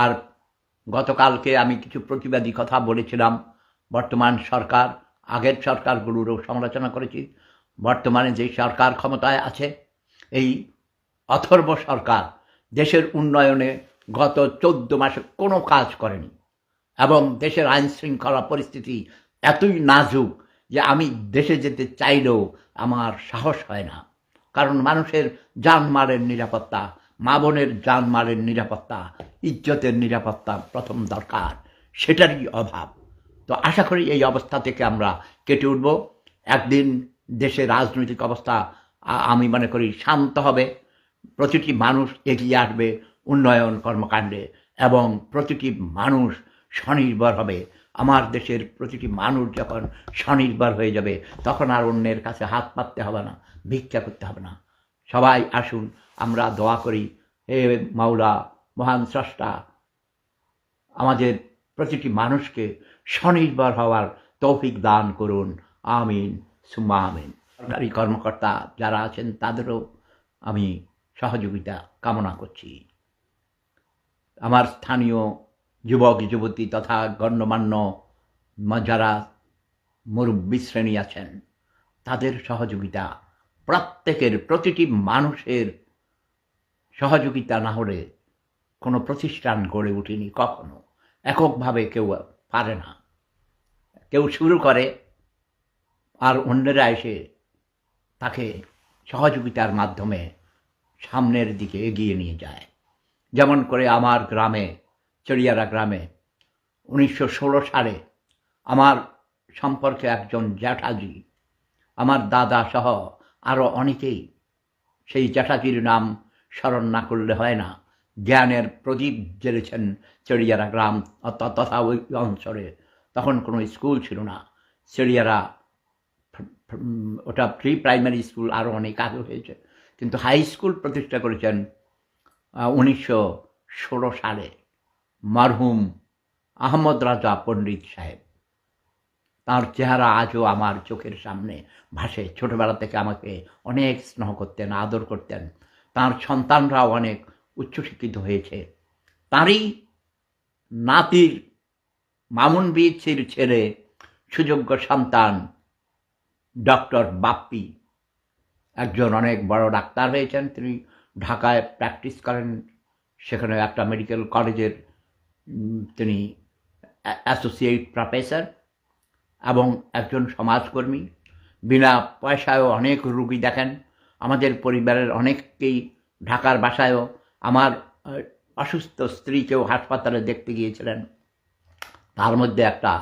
আর গতকালকে আমি কিছু প্রতিবাদী কথা বলেছিলাম। বর্তমান সরকার, আগের সরকারগুলোরও সমালোচনা করেছি। বর্তমানে যে সরকার ক্ষমতায় আছে, এই অথর্ব সরকার দেশের উন্নয়নে গত 14 মাসে কোনো কাজ করেনি এবং দেশের আইন শৃঙ্খলা পরিস্থিতি এতই নাজুক যে আমি দেশে যেতে চাইলেও আমার সাহস হয় না। কারণ মানুষের জানমালের নিরাপত্তা, মা বোনের জানমালের নিরাপত্তা, ইজ্জতের নিরাপত্তা প্রথম দরকার, সেটারই অভাব। তো আশা করি এই অবস্থা থেকে আমরা কেটে উঠব। একদিন দেশের রাজনৈতিক অবস্থা আমি মনে করি শান্ত হবে, প্রতিটি মানুষ এগিয়ে আসবে উন্নয়ন কর্মকাণ্ডে এবং প্রতিটি মানুষ স্বনির্ভর হবে। আমার দেশের প্রতিটি মানুষ যখন স্বনির্ভর হয়ে যাবে, তখন আর অন্যের কাছে হাত পাততে হবে না, ভিক্ষা করতে হবে না। সবাই আসুন আমরা দোয়া করি, হে মাওলা, মহান স্রষ্টা, আমাদের প্রতিটি মানুষকে স্বনির্ভর হওয়ার তৌফিক দান করুন। আমিন সুম্মা আমিন। সরকারি কর্মকর্তা যারা আছেন তাদেরও আমি সহযোগিতা কামনা করছি। আমার স্থানীয় যুবক যুবতী তথা গণ্যমান্য যারা মুরব্বী শ্রেণী আছেন, তাদের সহযোগিতা, প্রত্যেকের প্রতিটি মানুষের সহযোগিতা না হলে কোনো প্রতিষ্ঠান গড়ে ওঠেনি কখনো। এককভাবে কেউ পারে না। কেউ শুরু করে আর অন্যরা এসে তাকে সহযোগিতার মাধ্যমে সামনের দিকে এগিয়ে নিয়ে যায়। যেমন করে আমার গ্রামে, চড়িয়ারা গ্রামে 1916 সালে আমার সম্পর্কে একজন জ্যাঠাজি, আমার দাদা সহ আরও অনেকেই, সেই জ্যাঠাজির নাম স্মরণ না করলে হয় না, জ্ঞানের প্রদীপ জ্বেলেছেন চড়িয়ারা গ্রাম তথা ওই অঞ্চলে। তখন কোনো স্কুল ছিল না। চড়িয়ারা ওটা প্রি প্রাইমারি স্কুল আরও অনেক আগে হয়েছে, কিন্তু হাই স্কুল প্রতিষ্ঠা করেছেন 1916 সালে মরহুম আহমদ রাজা পণ্ডিত সাহেব। তাঁর চেহারা আজও আমার চোখের সামনে ভাসে। ছোটবেলা থেকে আমাকে অনেক স্নেহ করতেন, আদর করতেন। তাঁর সন্তানরাও অনেক উচ্চশিক্ষিত হয়েছে। তাঁরই নাতির মামুন বিচির ছেলে, সুযোগ্য সন্তান ডক্টর বাপ্পি, একজন অনেক বড় ডাক্তার হয়েছেন। তিনি ঢাকায় প্র্যাকটিস করেন, সেখানে একটা মেডিকেল কলেজের তিনি অ্যাসোসিয়েট প্রফেসর এবং একজন সমাজকর্মী। বিনা পয়সায়ও অনেক রুগী দেখেন। আমাদের পরিবারের অনেককেই ঢাকার বাসায়ও আমার অসুস্থ স্ত্রীকেও হাসপাতালে দেখতে গিয়েছিলেন। তার মধ্যে একটা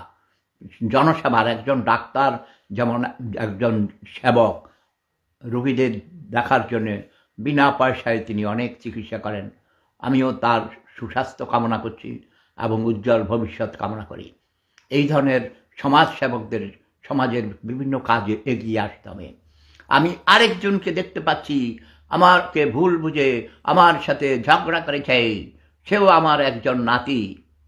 জনসেবার একজন ডাক্তার যেমন একজন সেবক, রোগীদের দেখার জন্য বিনা পয়সায় তিনি অনেক চিকিৎসা করেন। আমিও তার সুস্বাস্থ্য কামনা করছি এবং উজ্জ্বল ভবিষ্যৎ কামনা করি। এই ধরনের সমাজসেবকদের সমাজের বিভিন্ন কাজে এগিয়ে আসতে হবে। আমি আরেকজনকে দেখতে পাচ্ছি আমাকে ভুল বুঝে আমার সাথে ঝগড়া করেছে, সেও আমার একজন নাতি।